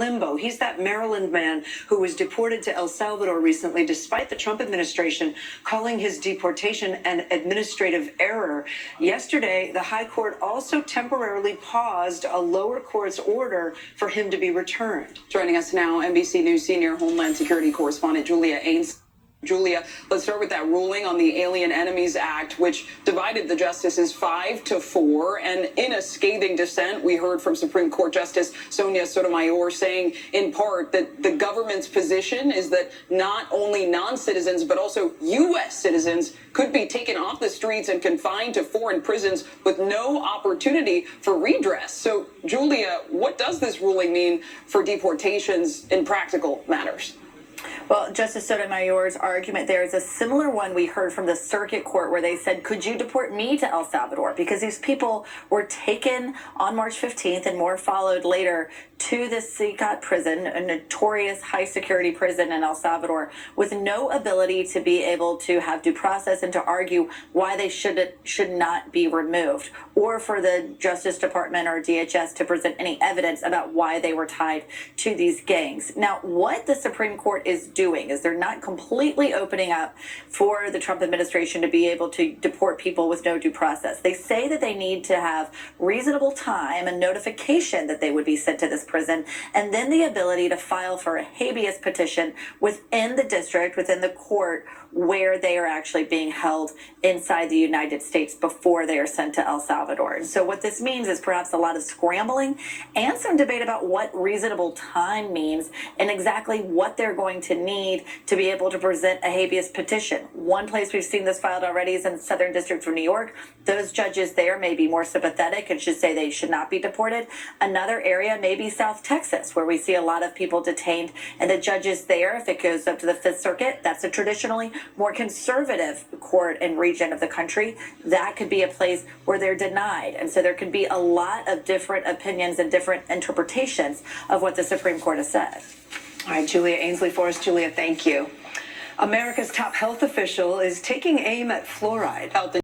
limbo. He's that Maryland man who was deported to El Salvador recently, despite the Trump administration calling his deportation an administrative error. Yesterday, the High Court also temporarily paused a lower court's order for him to be returned. Joining us now, NBC News senior Homeland Security correspondent Julia Ainsley. Julia, let's start with that ruling on the Alien Enemies Act, which divided the justices 5-4. And in a scathing dissent, we heard from Supreme Court Justice Sonia Sotomayor saying, in part, that the government's position is that not only non-citizens, but also U.S. citizens could be taken off the streets and confined to foreign prisons with no opportunity for redress. So, Julia, what does this ruling mean for deportations in practical matters? Well, Justice Sotomayor's argument there is a similar one we heard from the circuit court where they said, could you deport me to El Salvador? Because these people were taken on March 15th and more followed later to the CICAT prison, a notorious high security prison in El Salvador, with no ability to be able to have due process and to argue why they should not be removed, or for the Justice Department or DHS to present any evidence about why they were tied to these gangs. Now, what the Supreme Court is doing is they're not completely opening up for the Trump administration to be able to deport people with no due process. They say that they need to have reasonable time and notification that they would be sent to this prison, and then the ability to file for a habeas petition within the district, within the court where they are actually being held inside the United States before they are sent to El Salvador. And so what this means is perhaps a lot of scrambling and some debate about what reasonable time means and exactly what they're going to need to be able to present a habeas petition. One place we've seen this filed already is in the Southern District of New York. Those judges there may be more sympathetic and should say they should not be deported. Another area may be South Texas, where we see a lot of people detained, and the judges there, if it goes up to the Fifth Circuit, that's a traditionally more conservative court and region of the country. That could be a place where they're denied. And so there could be a lot of different opinions and different interpretations of what the Supreme Court has said. All right, Julia Ainsley for us. Julia, thank you. America's top health official is taking aim at fluoride.